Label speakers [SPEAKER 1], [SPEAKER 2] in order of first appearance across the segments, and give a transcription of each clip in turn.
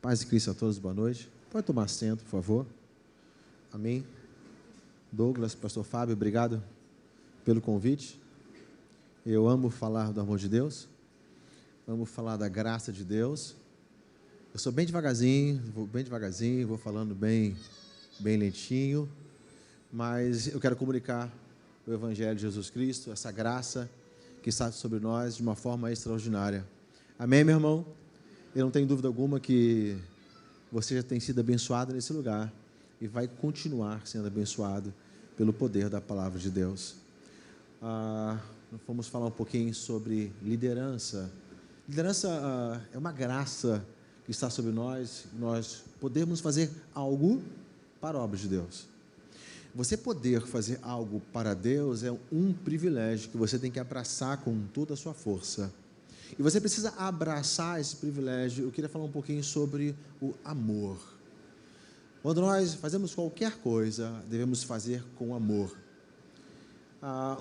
[SPEAKER 1] Paz de Cristo a todos, boa noite. Pode tomar assento, por favor. Amém. Douglas, pastor Fábio, obrigado pelo convite. Eu amo falar do amor de Deus, amo falar da graça de Deus. Eu sou bem devagarzinho, vou falando bem lentinho, mas eu quero comunicar o Evangelho de Jesus Cristo, essa graça que está sobre nós de uma forma extraordinária. Amém, meu irmão? Eu não tenho dúvida alguma que você já tem sido abençoado nesse lugar e vai continuar sendo abençoado pelo poder da palavra de Deus. Vamos falar um pouquinho sobre liderança. Liderança é uma graça que está sobre nós podemos fazer algo para a obra de Deus. Você poder fazer algo para Deus é um privilégio que você tem que abraçar com toda a sua força. E você precisa abraçar esse privilégio. Eu queria falar um pouquinho sobre o amor. Quando nós fazemos qualquer coisa, devemos fazer com amor.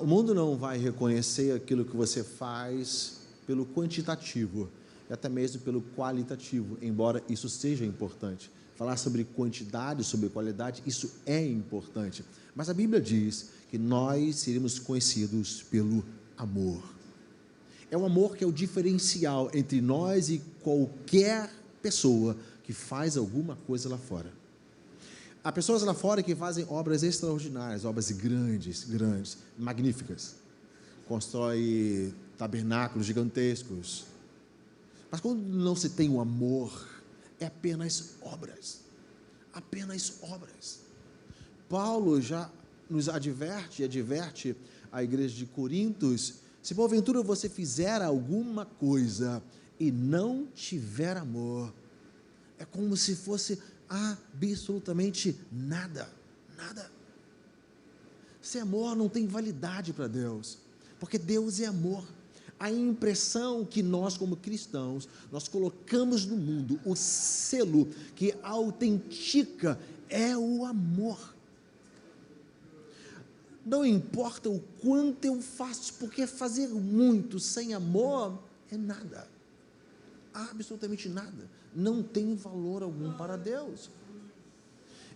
[SPEAKER 1] O mundo não vai reconhecer aquilo que você faz pelo quantitativo, e até mesmo pelo qualitativo, embora isso seja importante. Falar sobre quantidade, sobre qualidade, isso é importante. Mas a Bíblia diz que nós seremos conhecidos pelo amor. É o amor que é o diferencial entre nós e qualquer pessoa que faz alguma coisa lá fora. Há pessoas lá fora que fazem obras extraordinárias, obras grandes, magníficas. Constrói tabernáculos gigantescos. Mas quando não se tem o amor, é apenas obras. Apenas obras. Paulo já nos adverte a igreja de Corintos: se porventura você fizer alguma coisa e não tiver amor, é como se fosse absolutamente nada. Sem amor não tem validade para Deus, porque Deus é amor. A impressão que nós, como cristãos, nós colocamos no mundo, o selo que autentica é o amor. Não importa o quanto eu faço, porque fazer muito sem amor é nada, absolutamente nada, não tem valor algum para Deus.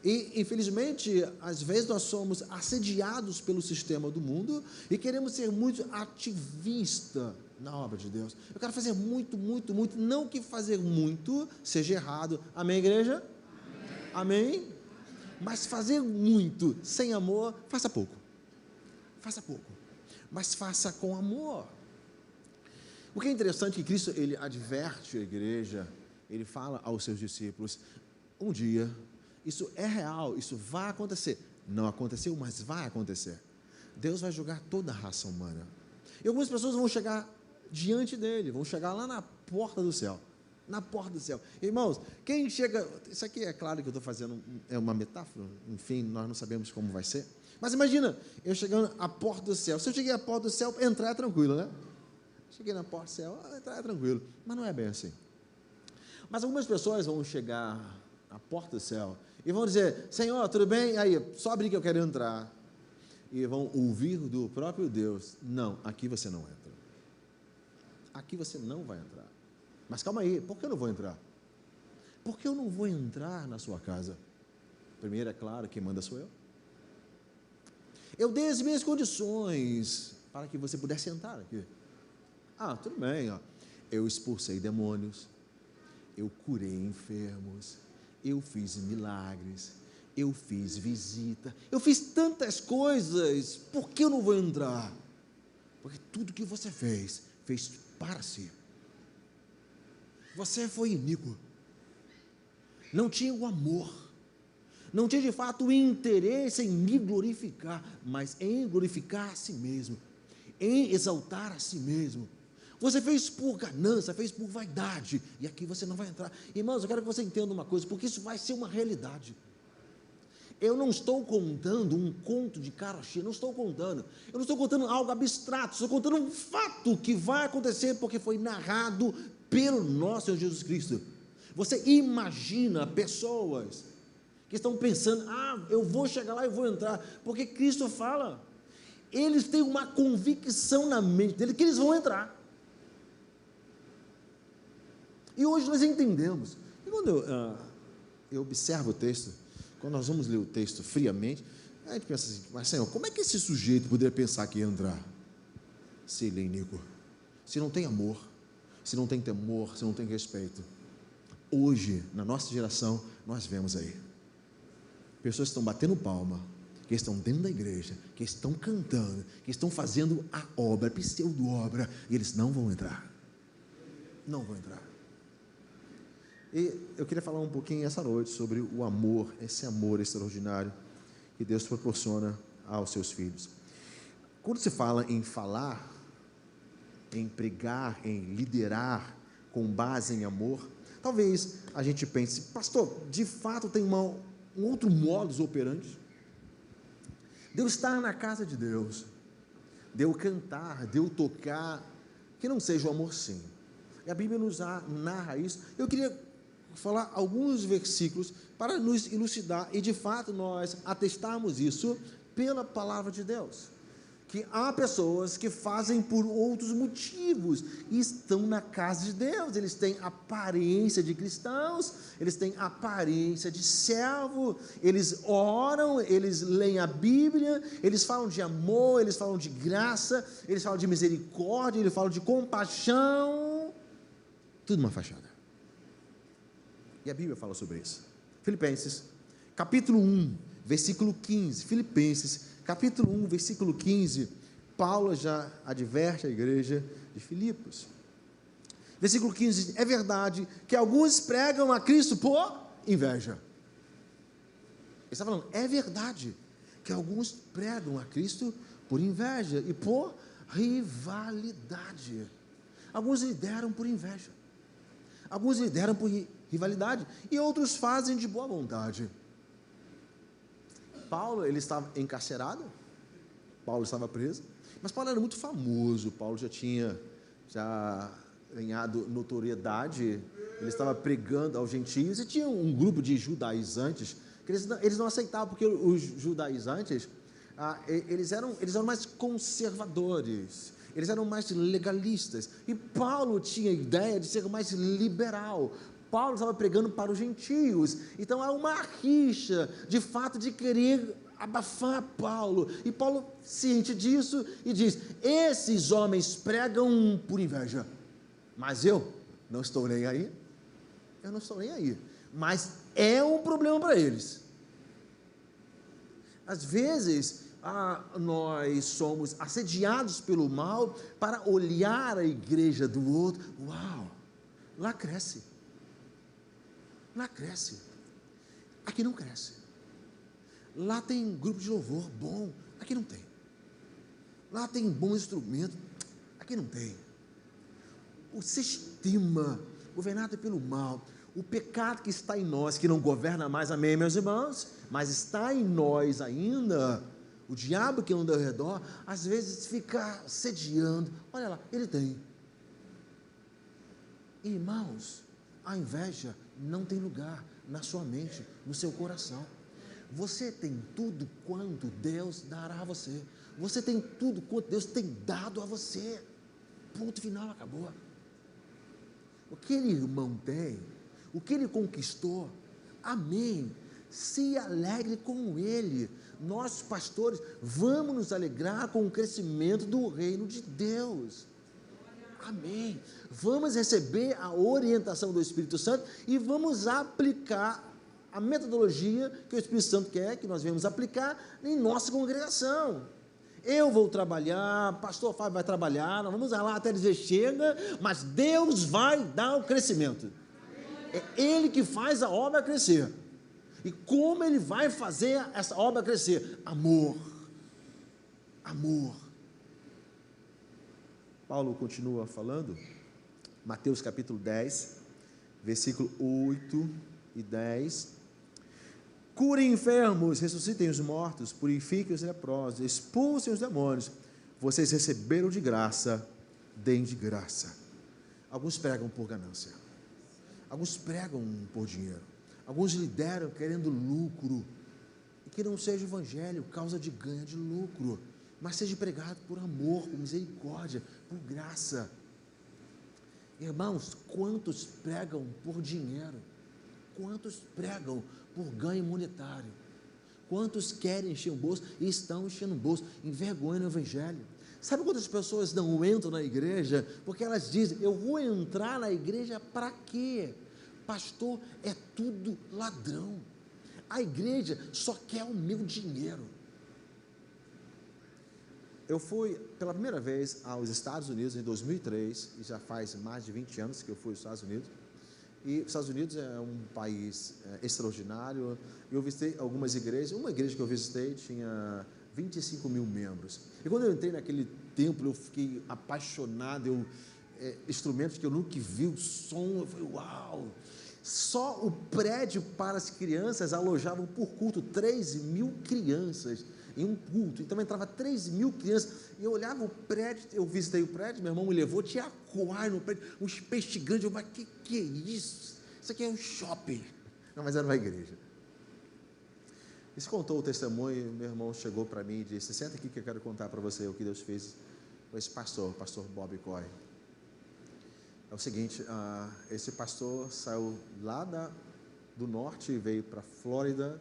[SPEAKER 1] E infelizmente, às vezes nós somos assediados pelo sistema do mundo e queremos ser muito ativista na obra de Deus. Eu quero fazer muito, não que fazer muito seja errado, amém, igreja? Amém? Mas fazer muito sem amor, faça pouco, mas faça com amor. O que é interessante é que Cristo, ele adverte a igreja, ele fala aos seus discípulos: um dia, isso é real, isso vai acontecer. Não aconteceu, mas vai acontecer. Deus vai julgar toda a raça humana. E algumas pessoas vão chegar diante dele, vão chegar lá na porta do céu. Irmãos, quem chega... Isso aqui é claro que eu estou fazendo, é uma metáfora, enfim, nós não sabemos como vai ser. Mas imagina, eu chegando à porta do céu. Se eu cheguei à porta do céu, entrar é tranquilo, né? Cheguei na porta do céu, entrar é tranquilo. Mas não é bem assim. Mas algumas pessoas vão chegar à porta do céu e vão dizer: Senhor, tudo bem? Aí, só abrir que eu quero entrar. E vão ouvir do próprio Deus: não, aqui você não entra. Aqui você não vai entrar. Mas calma aí, por que eu não vou entrar? Porque eu não vou entrar na sua casa. Primeiro, é claro, quem manda sou eu. Eu dei as minhas condições para que você pudesse entrar aqui. Tudo bem, ó. Eu expulsei demônios, eu curei enfermos, eu fiz milagres, eu fiz visita, eu fiz tantas coisas. Por que eu não vou entrar? Porque tudo que você fez para si. Você foi iníquo, não tinha o amor, não tinha de fato o interesse em me glorificar, mas em glorificar a si mesmo, em exaltar a si mesmo. Você fez por ganância, fez por vaidade, e aqui você não vai entrar. Irmãos, eu quero que você entenda uma coisa, porque isso vai ser uma realidade. Eu não estou contando um conto de cara cheia, eu não estou contando algo abstrato, estou contando um fato que vai acontecer, porque foi narrado pelo nosso Senhor Jesus Cristo. Você imagina pessoas que estão pensando: eu vou chegar lá e vou entrar, porque Cristo fala, eles têm uma convicção na mente dele que eles vão entrar. E hoje nós entendemos. quando eu observo o texto, quando nós vamos ler o texto friamente, a gente pensa assim, mas Senhor, como é que esse sujeito poderia pensar que ia entrar? Se ele é iníquo, se não tem amor, se não tem temor, se não tem respeito. Hoje, na nossa geração, nós vemos aí pessoas que estão batendo palma, que estão dentro da igreja, que estão cantando, que estão fazendo a obra, pseudo-obra, e eles não vão entrar. Não vão entrar. E eu queria falar um pouquinho essa noite sobre o amor, esse amor extraordinário que Deus proporciona aos seus filhos. Quando se fala em falar, em pregar, em liderar com base em amor, talvez a gente pense, pastor, de fato tem um outro modus operandi. De eu estar na casa de Deus, de eu cantar, de eu tocar, que não seja o amor sim. E a Bíblia nos narra isso. Eu queria falar alguns versículos para nos elucidar e de fato nós atestarmos isso pela palavra de Deus. Que há pessoas que fazem por outros motivos e estão na casa de Deus, eles têm aparência de cristãos, eles têm aparência de servo, eles oram, eles leem a Bíblia, eles falam de amor, eles falam de graça, eles falam de misericórdia, eles falam de compaixão, tudo uma fachada. E a Bíblia fala sobre isso. Filipenses, capítulo 1, versículo 15, Filipenses, capítulo 1, versículo 15, Paulo já adverte a igreja de Filipos. Versículo 15, é verdade que alguns pregam a Cristo por inveja. Ele está falando, é verdade que alguns pregam a Cristo por inveja e por rivalidade. Alguns lideram por inveja, alguns lideram por rivalidade e outros fazem de boa vontade. Paulo, ele estava encarcerado, Paulo estava preso, mas Paulo era muito famoso, Paulo já tinha ganhado notoriedade, ele estava pregando aos gentios, e tinha um grupo de judaizantes, que eles não aceitavam, porque os judaizantes, eles eram mais conservadores, eles eram mais legalistas, e Paulo tinha a ideia de ser mais liberal. Paulo estava pregando para os gentios, então há uma rixa, de fato, de querer abafar Paulo, e Paulo, ciente disso, e diz, esses homens pregam por inveja, mas eu não estou nem aí, mas é um problema para eles. Às vezes, nós somos assediados pelo mal, para olhar a igreja do outro, uau, lá cresce, aqui não cresce, lá tem grupo de louvor bom, aqui não tem, lá tem bom instrumento, aqui não tem. O sistema governado pelo mal, o pecado que está em nós, que não governa mais, amém, meus irmãos, mas está em nós ainda, o diabo que anda ao redor, às vezes fica sediando, olha lá, ele tem. Irmãos, a inveja não tem lugar na sua mente, no seu coração. Você tem tudo quanto Deus dará a você. Você tem tudo quanto Deus tem dado a você. Ponto final, acabou. O que aquele irmão tem, o que ele conquistou, amém. Se alegre com ele. Nós, pastores, vamos nos alegrar com o crescimento do reino de Deus. Amém. Vamos receber a orientação do Espírito Santo e vamos aplicar a metodologia que o Espírito Santo quer que nós venhamos aplicar em nossa congregação. Eu vou trabalhar, pastor Fábio vai trabalhar, nós vamos lá até dizer chega, mas Deus vai dar o crescimento. É Ele que faz a obra crescer. E como Ele vai fazer essa obra crescer? Amor. Amor. Paulo continua falando, Mateus capítulo 10, versículo 8 e 10, curem enfermos, ressuscitem os mortos, purifiquem os leprosos, expulsem os demônios, vocês receberam de graça, deem de graça. Alguns pregam por ganância, alguns pregam por dinheiro, alguns lideram querendo lucro, e que não seja o evangelho causa de ganho de lucro, mas seja pregado por amor, por misericórdia, por graça. Irmãos, quantos pregam por dinheiro? Quantos pregam por ganho monetário? Quantos querem encher o bolso e estão enchendo o bolso, envergonhando o evangelho? Sabe quantas pessoas não entram na igreja porque elas dizem: eu vou entrar na igreja para quê? Pastor, é tudo ladrão. A igreja só quer o meu dinheiro. Eu fui pela primeira vez aos Estados Unidos em 2003, e já faz mais de 20 anos que eu fui aos Estados Unidos. E os Estados Unidos é um país extraordinário. Eu visitei algumas igrejas. Uma igreja que eu visitei tinha 25 mil membros. E quando eu entrei naquele templo, eu fiquei apaixonado. Instrumentos que eu nunca vi, o som, eu falei: uau! Só o prédio para as crianças alojavam por culto 3.000 crianças em um culto. Então entrava 3.000 crianças, e eu olhava o prédio, eu visitei o prédio, meu irmão me levou, tinha aquário no prédio, uns peixes grandes. Eu falei: que é isso? Isso aqui é um shopping. Não, mas era uma igreja. E se contou o testemunho, meu irmão chegou para mim e disse: senta aqui que eu quero contar para você o que Deus fez com esse pastor Bob Coy. É o seguinte, esse pastor saiu lá do norte e veio para a Flórida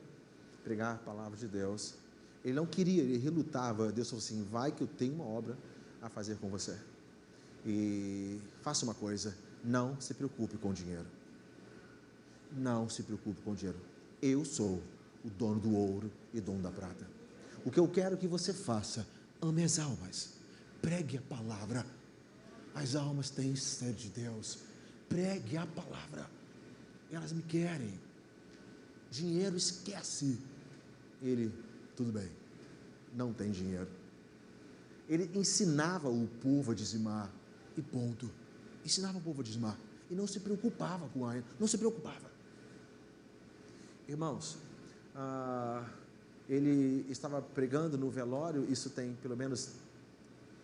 [SPEAKER 1] pregar a palavra de Deus. Ele não queria, ele relutava. Deus falou assim: vai que eu tenho uma obra a fazer com você. E faça uma coisa, não se preocupe com o dinheiro. Não se preocupe com o dinheiro. Eu sou o dono do ouro e dono da prata. O que eu quero que você faça: ame as almas, pregue a palavra. As almas têm sede de Deus. Pregue a palavra. Elas me querem. Dinheiro, esquece. Ele: tudo bem, não tem dinheiro. Ele ensinava o povo a dizimar, e ponto. Ensinava o povo a dizimar, e não se preocupava com a... não se preocupava. Irmãos, ele estava pregando no velório, isso tem pelo menos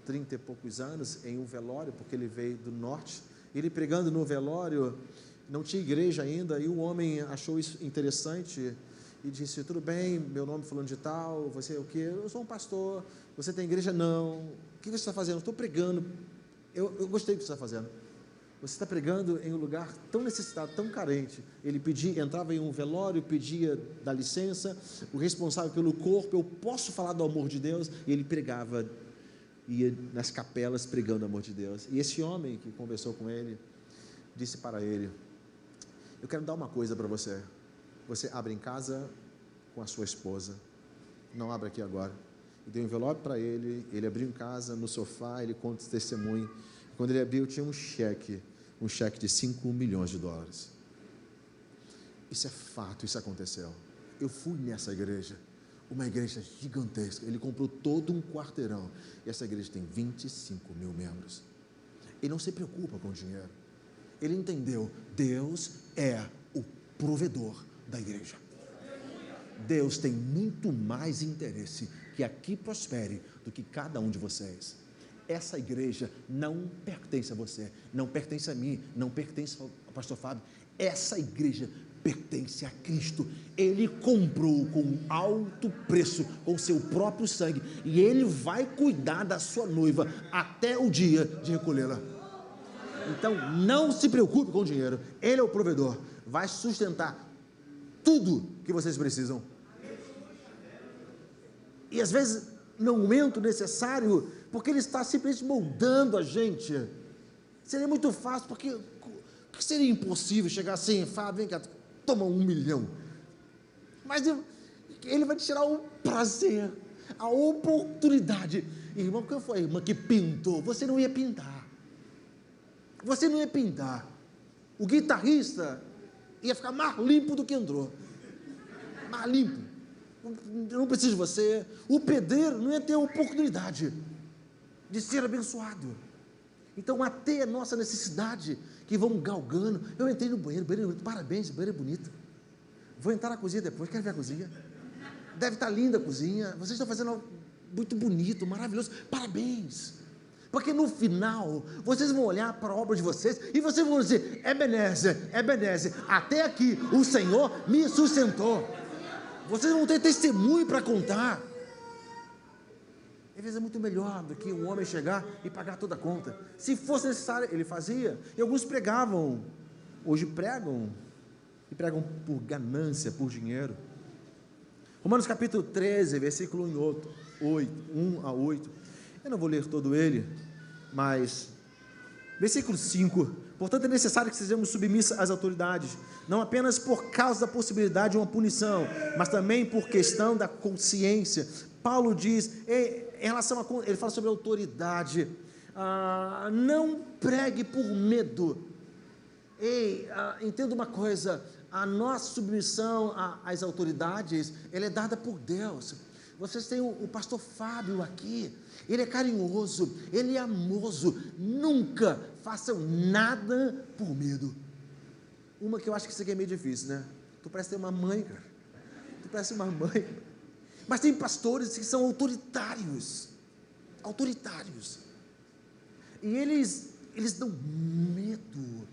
[SPEAKER 1] 30 e poucos anos, em um velório, porque ele veio do norte. Ele pregando no velório, não tinha igreja ainda, e o homem achou isso interessante e disse: tudo bem, meu nome é fulano de tal, você é o quê? Eu sou um pastor. Você tem igreja? Não. O que você está fazendo? Estou pregando. Eu gostei do que você está fazendo. Você está pregando em um lugar tão necessitado, tão carente. Ele entrava em um velório, pedia da licença, o responsável pelo corpo: eu posso falar do amor de Deus? E ele pregava, ia nas capelas pregando o amor de Deus. E esse homem que conversou com ele, disse para ele: eu quero dar uma coisa para você. Você abre em casa com a sua esposa, não abre aqui agora. E deu um envelope para ele, ele abriu em casa, no sofá, ele conta esse testemunho. Quando ele abriu, tinha um cheque de 5 milhões de dólares. Isso é fato, isso aconteceu. Eu fui nessa igreja, uma igreja gigantesca. Ele comprou todo um quarteirão, e essa igreja tem 25 mil membros. Ele não se preocupa com o dinheiro. Ele entendeu: Deus é o provedor da igreja. Deus tem muito mais interesse que aqui prospere do que cada um de vocês. Essa igreja não pertence a você, não pertence a mim, não pertence ao pastor Fábio. Essa igreja pertence a Cristo. Ele comprou com alto preço, com seu próprio sangue, e Ele vai cuidar da sua noiva até o dia de recolhê-la. Então não se preocupe com o dinheiro. Ele é o provedor, vai sustentar tudo que vocês precisam. E às vezes no momento necessário, porque Ele está simplesmente moldando a gente. Seria muito fácil, porque seria impossível chegar assim: Fábio, vem cá, toma 1 milhão. Mas Ele vai te tirar o prazer, a oportunidade. Irmão, quem foi a irmã que pintou? Você não ia pintar. Você não ia pintar. O guitarrista ia ficar mais limpo do que entrou. Mais limpo. Eu não preciso de você. O pedreiro não ia ter a oportunidade de ser abençoado. Então, até a nossa necessidade, que vamos galgando. Eu entrei no banheiro, banheiro é bonito, parabéns, banheiro é bonito. Vou entrar na cozinha depois, quero ver a cozinha. Deve estar linda a cozinha, vocês estão fazendo algo muito bonito, maravilhoso, parabéns. Porque no final, vocês vão olhar para a obra de vocês, e vocês vão dizer: Ebenezer, Ebenezer, até aqui o Senhor me sustentou. Vocês vão ter testemunho para contar. Às vezes é muito melhor do que um homem chegar e pagar toda a conta. Se fosse necessário, ele fazia. E alguns pregavam, hoje pregam e pregam por ganância, por dinheiro. Romanos capítulo 13, versículo 1 a 8. Eu não vou ler todo ele, mas versículo 5: portanto é necessário que sejamos submissos às autoridades, não apenas por causa da possibilidade de uma punição, mas também por questão da consciência. Paulo diz, em relação ele fala sobre autoridade, não pregue por medo. Entenda uma coisa, a nossa submissão às autoridades, ela é dada por Deus. Vocês têm o pastor Fábio aqui, ele é carinhoso, ele é amoroso. Nunca façam nada por medo. Uma que eu acho que isso aqui é meio difícil, né? Tu parece ter uma mãe, cara. Tu parece uma mãe. Mas tem pastores que são autoritários. E eles dão medo.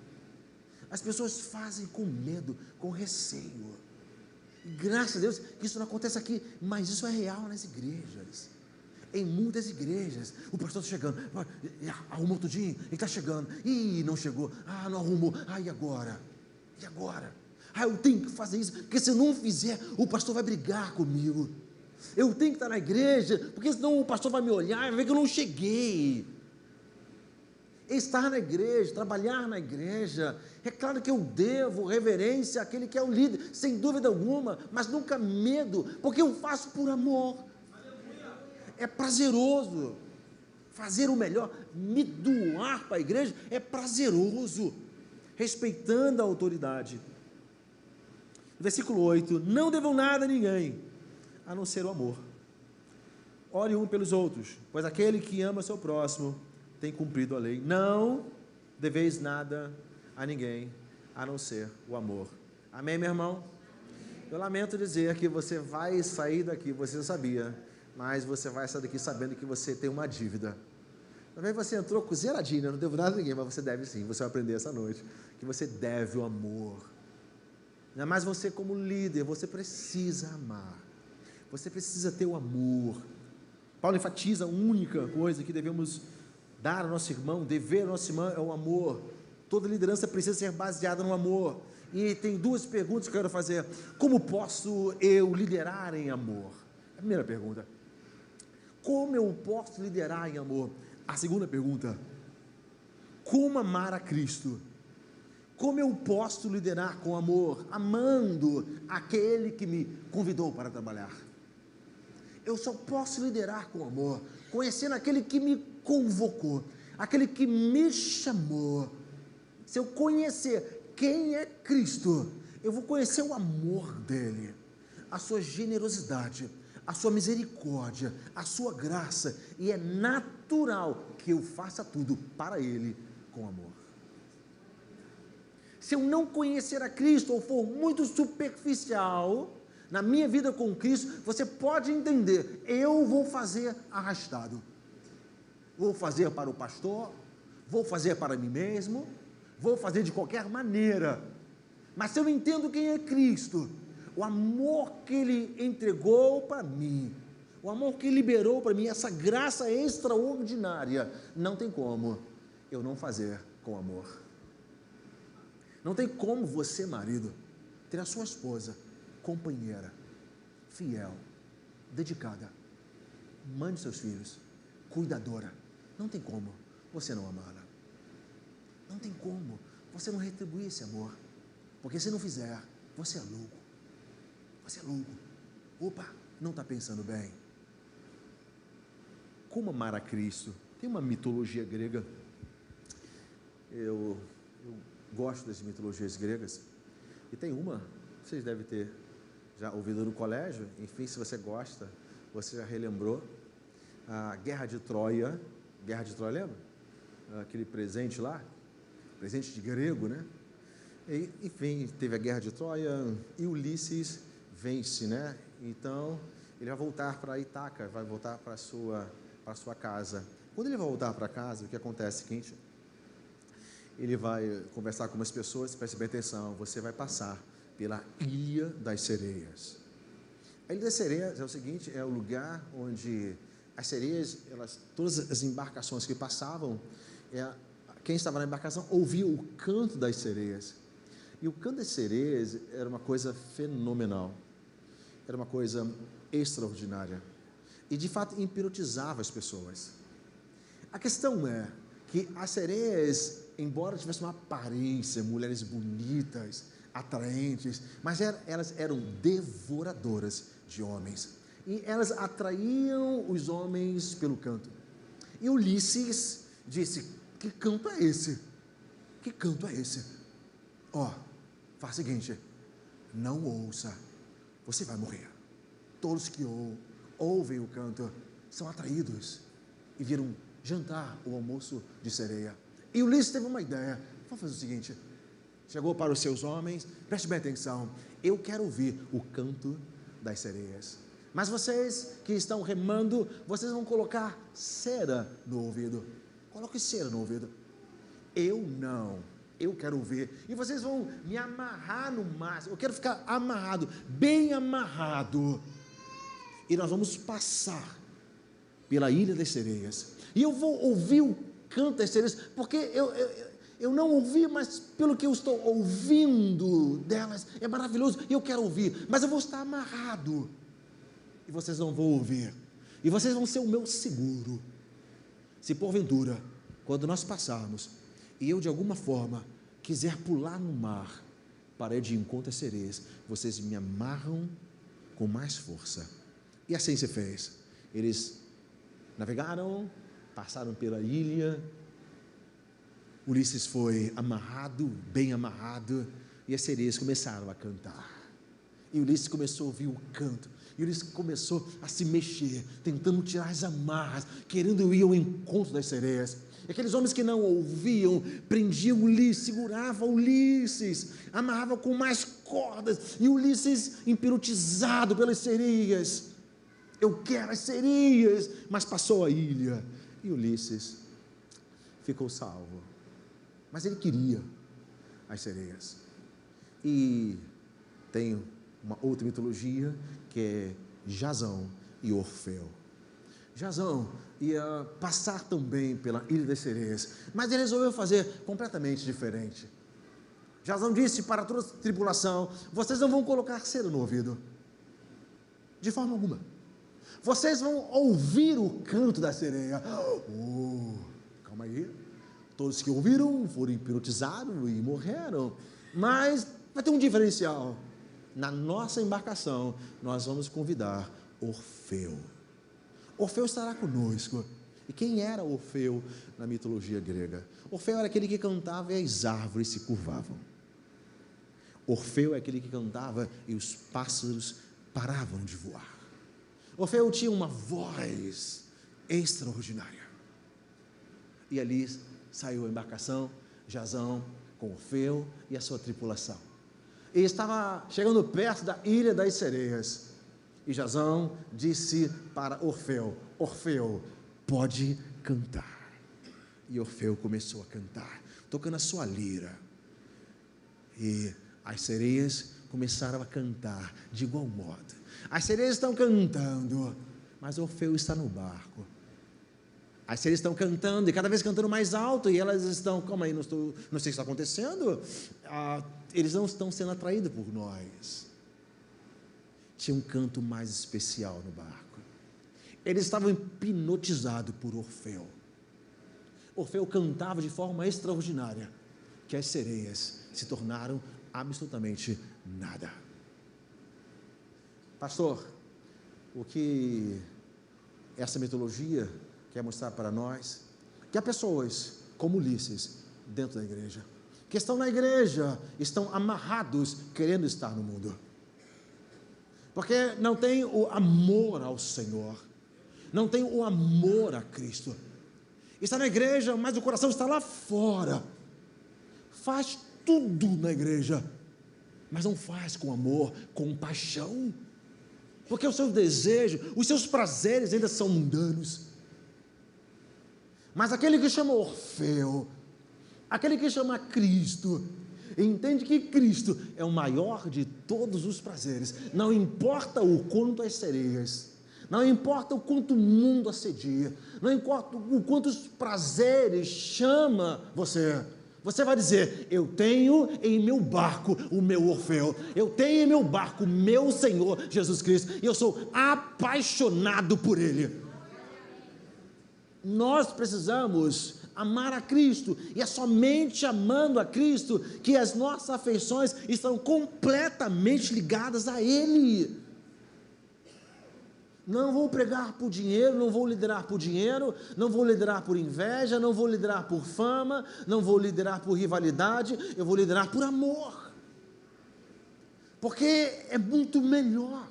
[SPEAKER 1] As pessoas fazem com medo, com receio. Graças a Deus que isso não acontece aqui, mas isso é real nas igrejas. Em muitas igrejas, o pastor está chegando, arrumou tudinho, ele está chegando, não chegou, não arrumou, e agora? Eu tenho que fazer isso, porque se eu não fizer, o pastor vai brigar comigo. Eu tenho que estar na igreja, porque senão o pastor vai me olhar e vai ver que eu não cheguei. Estar na igreja, trabalhar na igreja, é claro que eu devo reverência àquele que é o líder, sem dúvida alguma, mas nunca medo, porque eu faço por amor. É prazeroso fazer o melhor, me doar para a igreja é prazeroso, respeitando a autoridade. Versículo 8: não devam nada a ninguém, a não ser o amor. Ore um pelos outros, pois aquele que ama seu próximo tem cumprido a lei. Não deveis nada a ninguém, a não ser o amor. Amém, meu irmão? Eu lamento dizer que você vai sair daqui, você sabia, mas você vai sair daqui sabendo que você tem uma dívida. Talvez você entrou com zeradinho, não devo nada a ninguém, mas você deve sim, você vai aprender essa noite, que você deve o amor. Ainda mais você como líder, você precisa amar, você precisa ter o amor. Paulo enfatiza a única coisa que devemos dar ao nosso irmão, dever ao nosso irmão é o amor. Toda liderança precisa ser baseada no amor. E tem duas perguntas que eu quero fazer. Como posso eu liderar em amor? A primeira pergunta: como eu posso liderar em amor? A segunda pergunta: como amar a Cristo? Como eu posso liderar com amor, amando aquele que me convidou para trabalhar? Eu só posso liderar com amor, conhecendo aquele que me convocou, aquele que me chamou. Se eu conhecer quem é Cristo, eu vou conhecer o amor dele, a sua generosidade, a sua misericórdia, a sua graça, e é natural que eu faça tudo para ele com amor. Se eu não conhecer a Cristo ou for muito superficial na minha vida com Cristo, você pode entender, eu vou fazer arrastado. Vou fazer para o pastor, vou fazer para mim mesmo, vou fazer de qualquer maneira. Mas se eu entendo quem é Cristo, o amor que Ele entregou para mim, o amor que Ele liberou para mim, essa graça extraordinária, não tem como eu não fazer com amor. Não tem como você, marido, ter a sua esposa companheira, fiel, dedicada, mãe de seus filhos, cuidadora. Não tem como você não amá-la. Não tem como você não retribuir esse amor. Porque se não fizer, você é louco. Você é louco. Opa, não está pensando bem. Como amar a Cristo? Tem uma mitologia grega. Eu gosto das mitologias gregas. E tem uma, vocês devem ter já ouvido no colégio. Enfim, se você gosta, você já relembrou. A Guerra de Troia. Guerra de Troia, lembra? Aquele presente lá, presente de grego, né? E, enfim, teve a Guerra de Troia e Ulisses vence, né? Então, ele vai voltar para Ítaca, vai voltar para a sua casa. Quando ele vai voltar para casa, o que acontece é o seguinte: ele vai conversar com umas pessoas, preste bem atenção, você vai passar pela Ilha das Sereias. A Ilha das Sereias é o seguinte, é o lugar onde as sereias, todas as embarcações que passavam, quem estava na embarcação ouvia o canto das sereias. E o canto das sereias era uma coisa fenomenal, era uma coisa extraordinária, e de fato hipnotizava as pessoas. A questão é que as sereias, embora tivessem uma aparência, mulheres bonitas, atraentes, mas elas eram devoradoras de homens, e elas atraíam os homens pelo canto. E Ulisses disse: que canto é esse? Que canto é esse? Faz o seguinte, não ouça, você vai morrer. Todos que ouvem o canto são atraídos e viram jantar o almoço de sereia. E Ulisses teve uma ideia: vamos fazer o seguinte. Chegou para os seus homens: preste bem atenção, eu quero ouvir o canto das sereias, mas vocês que estão remando, vocês vão colocar cera no ouvido. Coloque cera no ouvido. Eu não, eu quero ouvir, e vocês vão me amarrar no máximo, eu quero ficar amarrado, bem amarrado, e nós vamos passar pela Ilha das Sereias, e eu vou ouvir o canto das sereias, porque eu não ouvi, mas pelo que eu estou ouvindo delas, é maravilhoso, e eu quero ouvir, mas eu vou estar amarrado, e vocês não vão ouvir, e vocês vão ser o meu seguro. Se porventura, quando nós passarmos, e eu de alguma forma quiser pular no mar para ir de encontro às sereias, vocês me amarram com mais força. E assim se fez. Eles navegaram, passaram pela ilha, Ulisses foi amarrado, bem amarrado, e as sereias começaram a cantar. E Ulisses começou a ouvir o canto, e Ulisses começou a se mexer, tentando tirar as amarras, querendo ir ao encontro das sereias. E aqueles homens que não ouviam, prendiam Ulisses, seguravam Ulisses, amarravam com mais cordas, e Ulisses hipnotizado pelas sereias. Eu quero as sereias, mas passou a ilha, e Ulisses ficou salvo, mas ele queria as sereias. E tem uma outra mitologia, que é Jasão e Orfeu. Jasão ia passar também pela Ilha das Sereias, mas ele resolveu fazer completamente diferente. Jasão disse para toda a tripulação: vocês não vão colocar cera no ouvido, de forma alguma. Vocês vão ouvir o canto da sereia. Calma aí. Todos que ouviram foram hipnotizados e morreram, mas vai ter um diferencial. Na nossa embarcação, nós vamos convidar Orfeu. Orfeu estará conosco. E quem era Orfeu na mitologia grega? Orfeu era aquele que cantava e as árvores se curvavam. Orfeu é aquele que cantava e os pássaros paravam de voar. Orfeu tinha uma voz extraordinária. E ali saiu a embarcação, Jasão com Orfeu e a sua tripulação. E estava chegando perto da Ilha das Sereias. E Jasão disse para Orfeu: Orfeu, pode cantar. E Orfeu começou a cantar, tocando a sua lira. E as sereias começaram a cantar de igual modo. As sereias estão cantando, mas Orfeu está no barco. As sereias estão cantando, e cada vez cantando mais alto, e elas estão: calma aí, não sei o que está acontecendo. Eles não estão sendo atraídos por nós. Tinha um canto mais especial no barco. Eles estavam hipnotizados por Orfeu. Orfeu cantava de forma extraordinária, que as sereias se tornaram absolutamente nada. Pastor, o que essa mitologia quer mostrar para nós? Que há pessoas como Ulisses dentro da igreja, que estão na igreja, estão amarrados, querendo estar no mundo, porque não tem o amor ao Senhor, não tem o amor a Cristo. Está na igreja, mas o coração está lá fora. Faz tudo na igreja, mas não faz com amor, com paixão, porque o seu desejo, os seus prazeres ainda são mundanos. Mas aquele que chama Orfeu, aquele que chama Cristo, entende que Cristo é o maior de todos os prazeres. Não importa o quanto as sereias, não importa o quanto o mundo assedia, não importa o quanto os prazeres chama você, Você vai dizer: eu tenho em meu barco o meu Orfeu, eu tenho em meu barco o meu Senhor Jesus Cristo, e eu sou apaixonado por Ele. Nós precisamos amar a Cristo, e é somente amando a Cristo que as nossas afeições estão completamente ligadas a Ele. Não vou pregar por dinheiro, não vou liderar por dinheiro, não vou liderar por inveja, não vou liderar por fama, não vou liderar por rivalidade, eu vou liderar por amor, porque é muito melhor,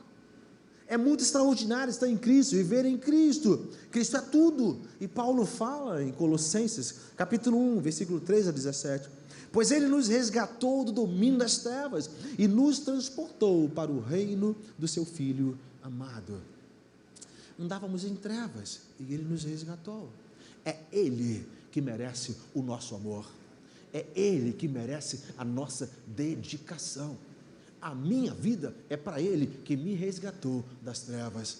[SPEAKER 1] é muito extraordinário estar em Cristo, viver em Cristo. Cristo é tudo, e Paulo fala em Colossenses, capítulo 1, versículo 3 a 17, pois Ele nos resgatou do domínio das trevas, e nos transportou para o reino do seu Filho amado. Andávamos em trevas, e Ele nos resgatou. É Ele que merece o nosso amor, é Ele que merece a nossa dedicação. A minha vida é para Ele que me resgatou das trevas,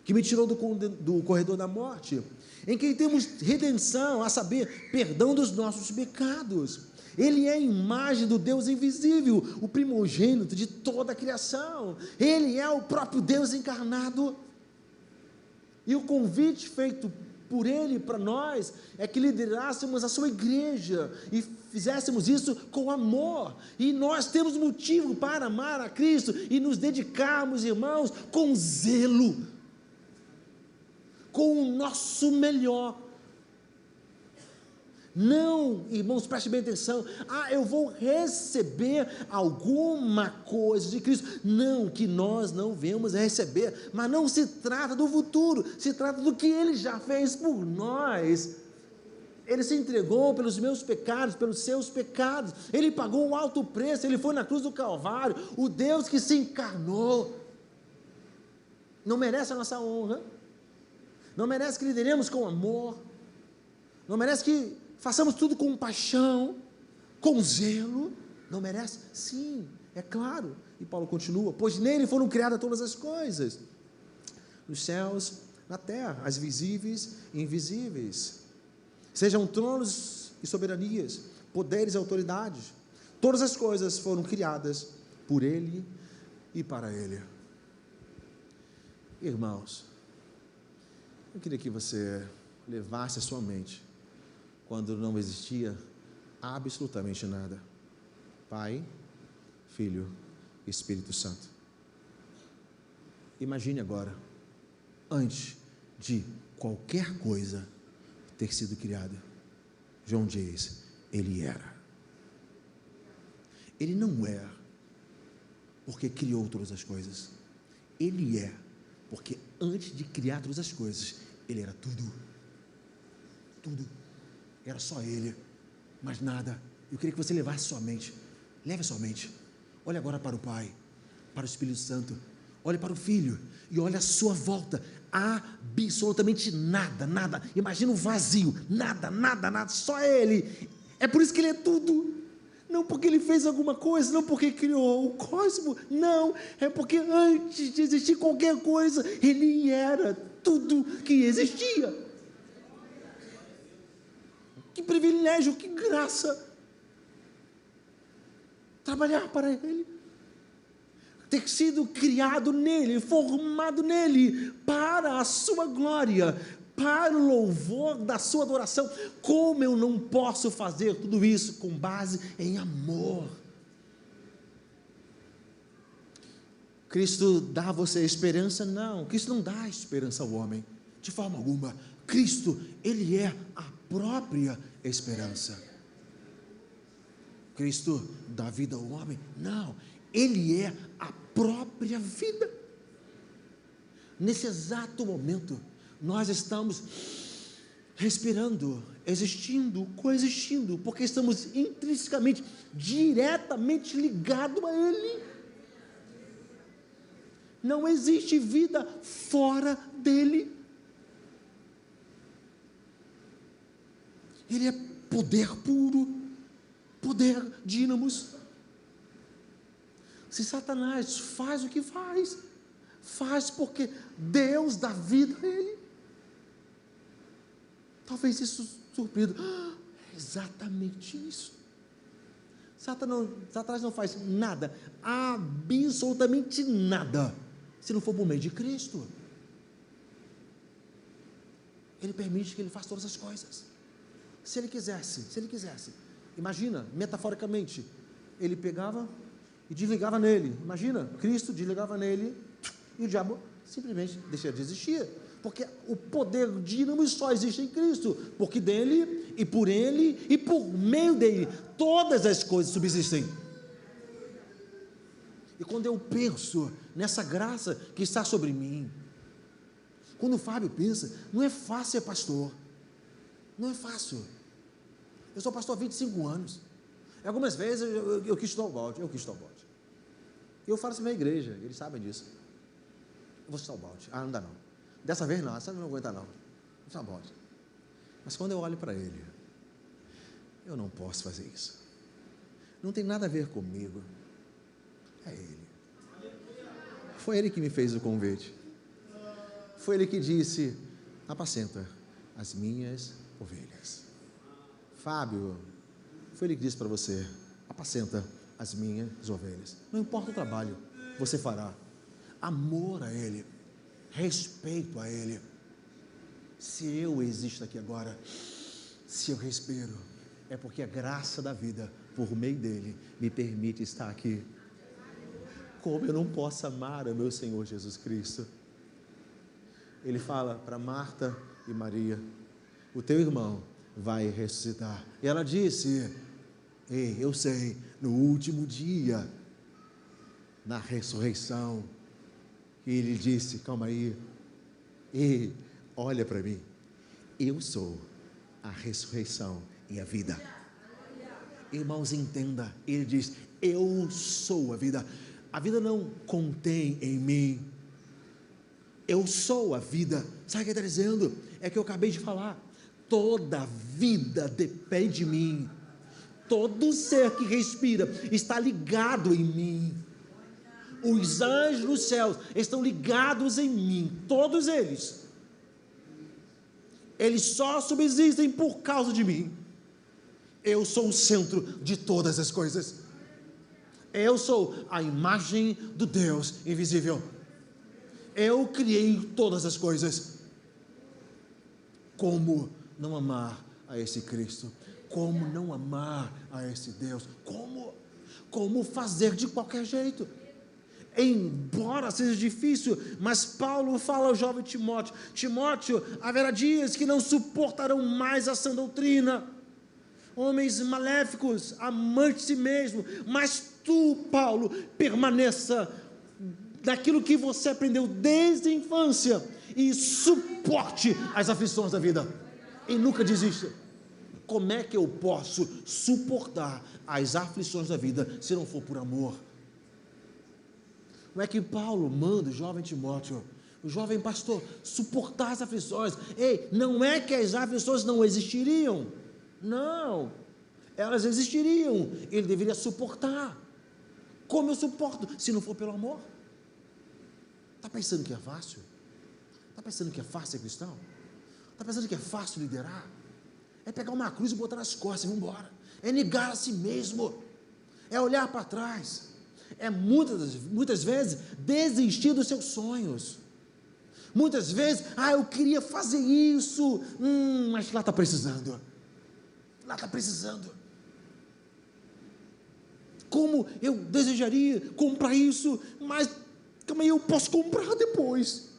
[SPEAKER 1] que me tirou do corredor da morte, em quem temos redenção, a saber, perdão dos nossos pecados. Ele é a imagem do Deus invisível, o primogênito de toda a criação. Ele é o próprio Deus encarnado. E o convite feito por Ele para nós é que liderássemos a sua igreja e fizéssemos isso com amor. E nós temos motivo para amar a Cristo e nos dedicarmos, irmãos, com zelo, com o nosso melhor. Não, irmãos, preste bem atenção, eu vou receber alguma coisa de Cristo. Não, que nós não venhamos a receber, mas não se trata do futuro, se trata do que Ele já fez por nós. Ele se entregou pelos meus pecados, pelos seus pecados, Ele pagou um alto preço, Ele foi na cruz do Calvário, o Deus que se encarnou. Não merece a nossa honra, não merece que lideremos com amor, não merece que façamos tudo com paixão, com zelo, não merece? Sim, é claro. E Paulo continua, pois nele foram criadas todas as coisas, nos céus, na terra, as visíveis e invisíveis, sejam tronos e soberanias, poderes e autoridades, todas as coisas foram criadas por Ele e para Ele. Irmãos, eu queria que você levasse a sua mente quando não existia absolutamente nada. Pai, Filho, Espírito Santo. Imagine agora, antes de qualquer coisa ter sido criada, João diz, Ele era. Ele não é porque criou todas as coisas. Ele é porque antes de criar todas as coisas, Ele era tudo. Tudo. Era só Ele, mais nada. Eu queria que você levasse sua mente, leve a sua mente, olhe agora para o Pai, para o Espírito Santo, olhe para o Filho, e olhe à sua volta, absolutamente nada, nada, imagina um vazio, nada, nada, nada, só Ele. É por isso que Ele é tudo, não porque Ele fez alguma coisa, não porque criou o cosmos, não, é porque antes de existir qualquer coisa, Ele era tudo que existia. Que privilégio, que graça, trabalhar para Ele, ter sido criado nele, formado nele, para a sua glória, para o louvor da sua adoração. Como eu não posso fazer tudo isso com base em amor? Cristo dá a você esperança? Não, Cristo não dá esperança ao homem, de forma alguma. Cristo, Ele é a própria esperança. Cristo dá vida ao homem? Não, Ele é a própria vida. Nesse exato momento, nós estamos respirando, existindo, coexistindo, porque estamos intrinsecamente, diretamente ligados a Ele. Não existe vida fora dEle. Ele é poder puro, poder dínamos. Se Satanás faz o que faz, faz porque Deus dá vida a ele. Talvez isso surpreenda. É exatamente isso. Satanás não faz nada, absolutamente nada, se não for por meio de Cristo. Ele permite que ele faça todas as coisas. Se ele quisesse, imagina, metaforicamente, ele pegava e desligava nele. Imagina, Cristo desligava nele e o diabo simplesmente deixaria de existir. Porque o poder dínamo só existe em Cristo, porque dele e por ele e por meio dele todas as coisas subsistem. E quando eu penso nessa graça que está sobre mim, quando o Fábio pensa, não é fácil ser pastor, não é fácil. Eu sou pastor há 25 anos, algumas vezes eu quis estudar o balde, eu falo isso na minha igreja, eles sabem disso. Eu vou estudar o balde, não dá não. Dessa vez não, essa não aguenta não. Está bom. Mas quando eu olho para ele, eu não posso fazer isso. Não tem nada a ver comigo. É ele. Foi ele que me fez o convite. Foi ele que disse: apacenta as minhas ovelhas. Fábio, foi ele que disse para você: apacenta as minhas ovelhas. Não importa o trabalho, você fará. Amor a ele. Respeito a ele. Se eu existo aqui agora, se eu respiro, é porque a graça da vida, por meio dele, me permite estar aqui. Como eu não posso amar o meu Senhor Jesus Cristo? Ele fala para Marta e Maria: o teu irmão vai ressuscitar. E ela disse: ei, eu sei, no último dia, na ressurreição. E ele disse: calma aí, e olha para mim, eu sou a ressurreição e a vida. Irmãos, entenda, ele diz: eu sou a vida. A vida não contém em mim, eu sou a vida. Sabe o que ele está dizendo? É que eu acabei de falar, toda a vida depende de mim, todo ser que respira está ligado em mim. Os anjos dos céus estão ligados em mim, todos eles só subsistem por causa de mim. Eu sou o centro de todas as coisas, eu sou a imagem do Deus invisível, eu criei todas as coisas. Como não amar a esse Cristo? Como não amar a esse Deus? Como fazer de qualquer jeito? Embora seja difícil, mas Paulo fala ao jovem Timóteo: Timóteo, haverá dias que não suportarão mais a sã doutrina, homens maléficos, amantes de si mesmo, mas tu, Paulo, permaneça naquilo que você aprendeu desde a infância e suporte as aflições da vida, e nunca desista. Como é que eu posso suportar as aflições da vida se não for por amor? Como é que Paulo manda o jovem Timóteo, o jovem pastor, suportar as aflições? Ei, não é que as aflições não existiriam, não, elas existiriam, ele deveria suportar. Como eu suporto, se não for pelo amor? Está pensando que é fácil? Está pensando que é fácil ser cristão? Está pensando que é fácil liderar? É pegar uma cruz e botar nas costas e vamos embora, é negar a si mesmo, é olhar para trás, é muitas vezes desistir dos seus sonhos. Muitas vezes, eu queria fazer isso, mas lá está precisando, como eu desejaria comprar isso, mas calma aí, eu posso comprar depois,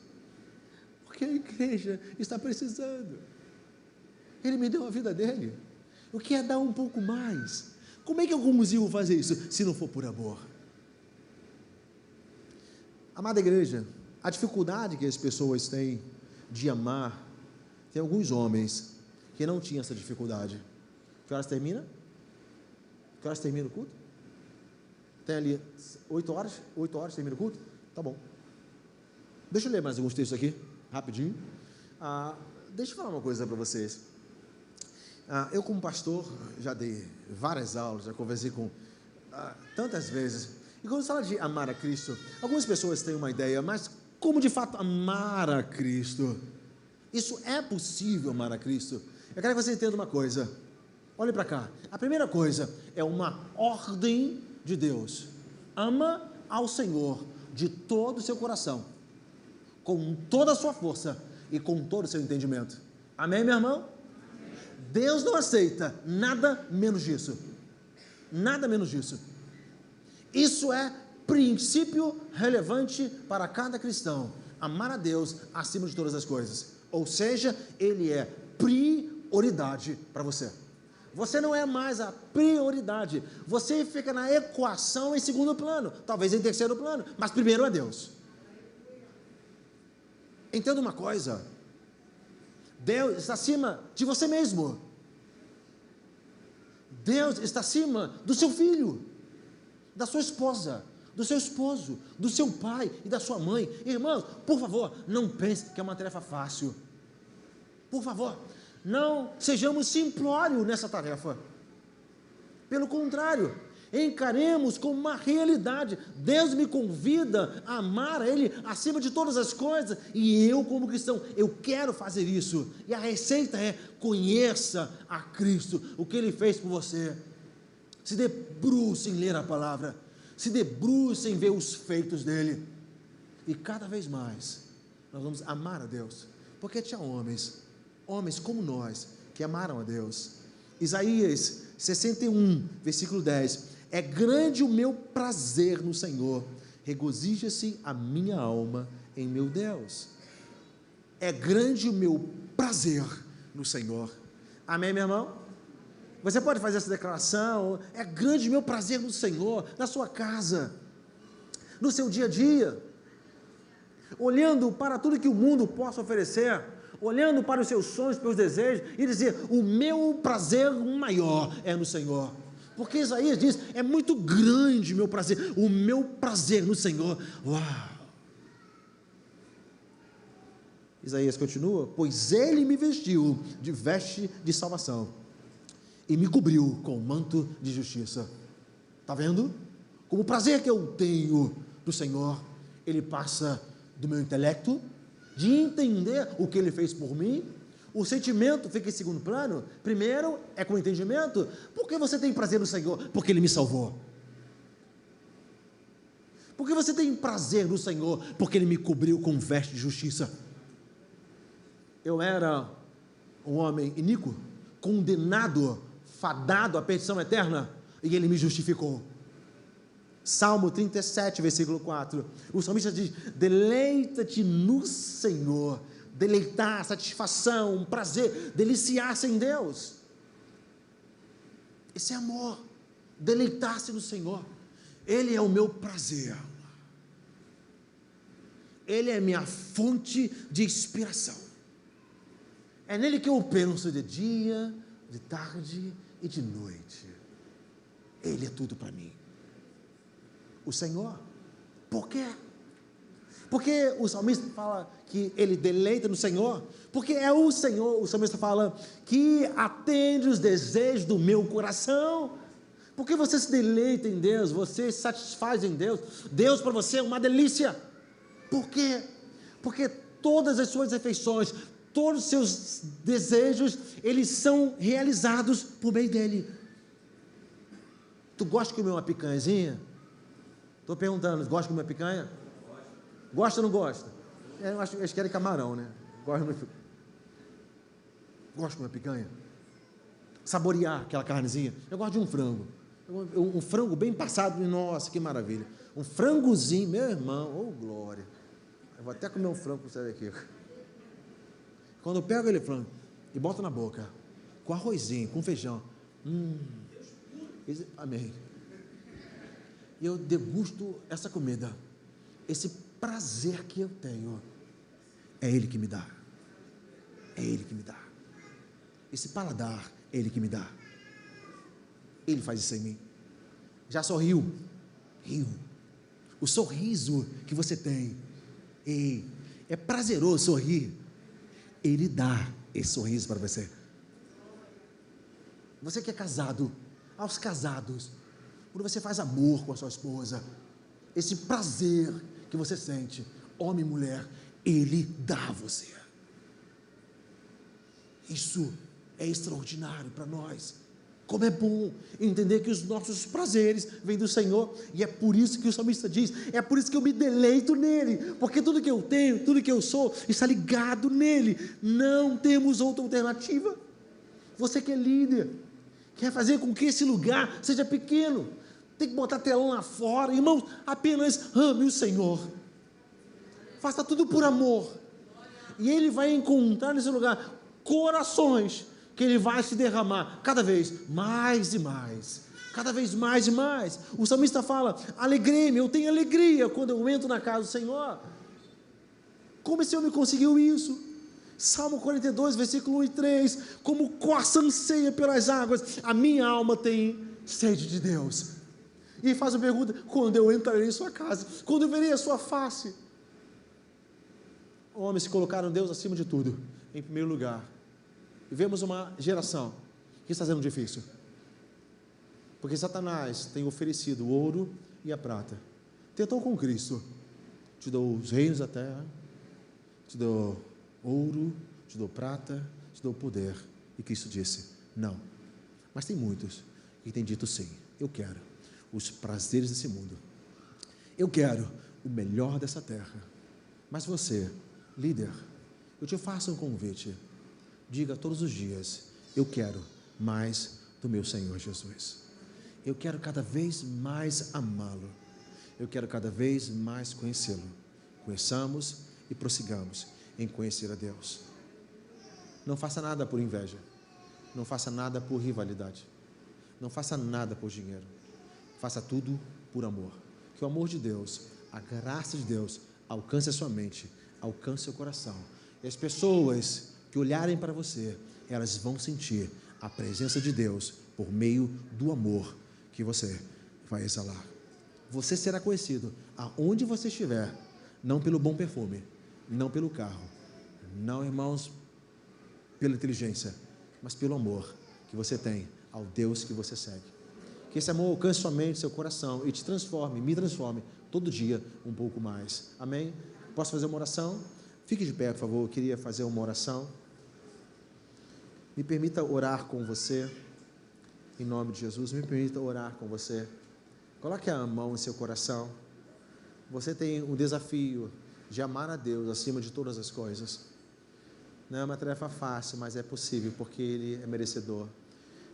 [SPEAKER 1] porque a igreja está precisando. Ele me deu a vida dele, eu quero dar um pouco mais. Como é que eu consigo fazer isso, se não for por amor? Amada igreja, a dificuldade que as pessoas têm de amar, tem alguns homens que não tinham essa dificuldade. Que horas termina? Que horas termina o culto? Tem ali 8 horas? 8 horas termina o culto? Tá bom. Deixa eu ler mais alguns textos aqui, rapidinho. Deixa eu falar uma coisa para vocês. Eu, como pastor, já dei várias aulas, já conversei com tantas vezes. E quando se fala de amar a Cristo, algumas pessoas têm uma ideia, mas como de fato amar a Cristo? Isso é possível, amar a Cristo? Eu quero que você entenda uma coisa: Olhe para cá. A primeira coisa é uma ordem de Deus. Ama ao Senhor de todo o seu coração, com toda a sua força e com todo o seu entendimento. Amém, meu irmão? Deus não aceita nada menos disso. Nada menos disso. Isso é princípio relevante para cada cristão. Amar a Deus acima de todas as coisas. Ou seja, Ele é prioridade para você. Você não é mais a prioridade. Você fica na equação em segundo plano, talvez em terceiro plano, mas primeiro é Deus. Entenda uma coisa: Deus está acima de você mesmo. Deus está acima do seu filho, da sua esposa, do seu esposo, do seu pai e da sua mãe. Irmãos, por favor, não pense que é uma tarefa fácil. Por favor, não sejamos simplórios nessa tarefa. Pelo contrário, encaremos como uma realidade. Deus me convida a amar a Ele acima de todas as coisas, e eu, como cristão, eu quero fazer isso. E a receita é: conheça a Cristo, o que Ele fez por você. Se debruce em ler a palavra, se debruce em ver os feitos dEle, e cada vez mais nós vamos amar a Deus, porque tinha homens como nós, que amaram a Deus. Isaías 61, versículo 10, é grande o meu prazer no Senhor, regozija-se a minha alma em meu Deus. É grande o meu prazer no Senhor. Amém, meu irmão? Você pode fazer essa declaração: é grande o meu prazer no Senhor, na sua casa, no seu dia a dia, olhando para tudo que o mundo possa oferecer, olhando para os seus sonhos, para os desejos, e dizer: o meu prazer maior é no Senhor. Porque Isaías diz: é muito grande o meu prazer, o meu prazer no Senhor. Uau! Isaías continua: pois Ele me vestiu de veste de salvação e me cobriu com manto de justiça. Está vendo? Como o prazer que eu tenho do Senhor, Ele passa do meu intelecto, de entender o que Ele fez por mim. O sentimento fica em segundo plano. Primeiro é com o entendimento. Por que você tem prazer no Senhor? Porque Ele me salvou. Por que você tem prazer no Senhor? Porque Ele me cobriu com veste de justiça. Eu era um homem iníquo, condenado, fadado à perdição eterna, e Ele me justificou. Salmo 37, versículo 4, o salmista diz: deleita-te no Senhor. Deleitar, satisfação, prazer, deliciar-se em Deus. Esse é amor, deleitar-se no Senhor. Ele é o meu prazer, Ele é minha fonte de inspiração. É nele que eu penso de dia, de tarde e de noite. Ele é tudo para mim. O Senhor. Por quê? Porque o salmista fala que ele deleita no Senhor, porque é o Senhor, o salmista fala, que atende os desejos do meu coração. Porque você se deleita em Deus, você se satisfaz em Deus. Deus para você é uma delícia. Por quê? Porque todas as suas refeições, todos os seus desejos, eles são realizados por meio dele. Tu gosta de comer uma picanhazinha? Estou perguntando, gosta de comer picanha? Gosta ou não gosta? Eu acho que eles querem camarão, né? Gosta de comer picanha? Saborear aquela carnezinha? Eu gosto de um frango. Um frango bem passado, nossa, que maravilha. Um frangozinho, meu irmão, oh glória. Eu vou até comer um frango com você aqui. Quando eu pego aquele frango e boto na boca, com arrozinho, com feijão, amém. E eu degusto essa comida, esse prazer que eu tenho, é Ele que me dá. É Ele que me dá. Esse paladar, é Ele que me dá. Ele faz isso em mim. Já sorriu? Riu. O sorriso que você tem, é prazeroso sorrir. Ele dá esse sorriso para você. Você que é casado, aos casados, quando você faz amor com a sua esposa, esse prazer que você sente, homem e mulher, Ele dá a você. Isso é extraordinário para nós. Como é bom entender que os nossos prazeres vêm do Senhor, e é por isso que o salmista diz, é por isso que eu me deleito nele, porque tudo que eu tenho, tudo que eu sou, está ligado nele, não temos outra alternativa. Você que é líder, quer fazer com que esse lugar seja pequeno, tem que botar telão lá fora, irmãos, apenas ame o Senhor, faça tudo por amor, e Ele vai encontrar nesse lugar corações que Ele vai se derramar cada vez mais e mais, cada vez mais e mais. O salmista fala, alegrei-me, eu tenho alegria quando eu entro na casa do Senhor. Como esse homem conseguiu isso? Salmo 42, versículo 1 e 3, como corça anseia pelas águas, a minha alma tem sede de Deus. E faz uma pergunta, quando eu entrarei em sua casa, quando eu verei a sua face? Homens que colocaram Deus acima de tudo, em primeiro lugar. E vemos uma geração que está sendo difícil, porque Satanás tem oferecido o ouro e a prata. Tentou com Cristo, te dou os reinos da terra, te dou ouro, te dou prata, te dou poder. E Cristo disse, não. Mas tem muitos que têm dito sim, eu quero os prazeres desse mundo, eu quero o melhor dessa terra. Mas você, líder, eu te faço um convite, diga todos os dias, eu quero mais do meu Senhor Jesus, eu quero cada vez mais amá-lo, eu quero cada vez mais conhecê-lo. Conheçamos e prossigamos em conhecer a Deus. Não faça nada por inveja, não faça nada por rivalidade, não faça nada por dinheiro, faça tudo por amor. Que o amor de Deus, a graça de Deus alcance a sua mente, alcance o seu coração, e as pessoas que olharem para você, elas vão sentir a presença de Deus por meio do amor que você vai exalar. Você será conhecido aonde você estiver, não pelo bom perfume, não pelo carro, não, irmãos, pela inteligência, mas pelo amor que você tem ao Deus que você segue. Que esse amor alcance sua mente, seu coração e te transforme, me transforme todo dia um pouco mais. Amém? Posso fazer uma oração? Fique de pé, por favor, eu queria fazer uma oração. Me permita orar com você, em nome de Jesus, me permita orar com você. Coloque a mão em seu coração. Você tem o desafio de amar a Deus acima de todas as coisas. Não é uma tarefa fácil, mas é possível, porque Ele é merecedor.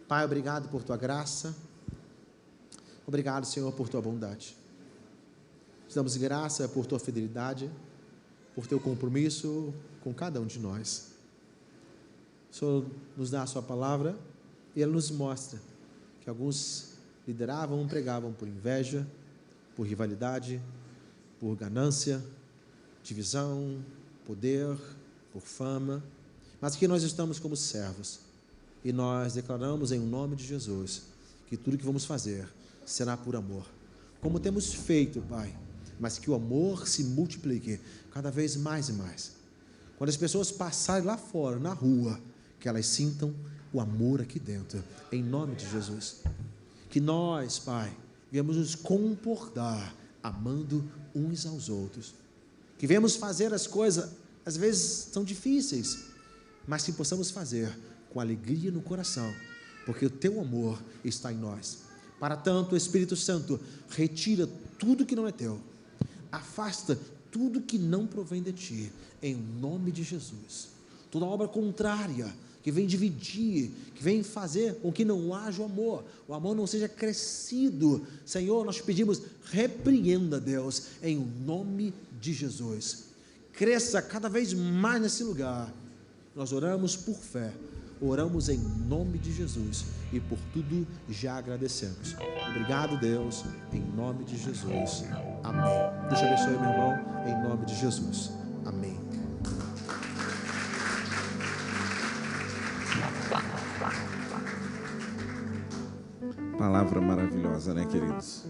[SPEAKER 1] Pai, obrigado por Tua graça, obrigado, Senhor, por Tua bondade. Te damos graça por Tua fidelidade, por Teu compromisso com cada um de nós. O Senhor nos dá a Sua palavra e ela nos mostra que alguns lideravam, pregavam por inveja, por rivalidade, por ganância, divisão, poder, por fama, mas que nós estamos como servos e nós declaramos em nome de Jesus que tudo que vamos fazer será por amor, como temos feito, Pai, mas que o amor se multiplique cada vez mais e mais. Quando as pessoas passarem lá fora, na rua, que elas sintam o amor aqui dentro, em nome de Jesus. Que nós, Pai, viemos nos comportar amando uns aos outros, que venhamos fazer as coisas, às vezes são difíceis, mas que possamos fazer com alegria no coração, porque o Teu amor está em nós. Para tanto, o Espírito Santo retira tudo que não é Teu, afasta tudo que não provém de Ti, em nome de Jesus. Toda obra contrária que vem dividir, que vem fazer com que não haja o amor não seja crescido, Senhor, nós pedimos, repreenda, Deus, em nome de Jesus. Cresça cada vez mais nesse lugar. Nós oramos por fé, oramos em nome de Jesus e por tudo já agradecemos. Obrigado, Deus, em nome de Jesus. Amém. Deus te abençoe, meu irmão, em nome de Jesus. Amém.
[SPEAKER 2] Palavra maravilhosa, né, queridos?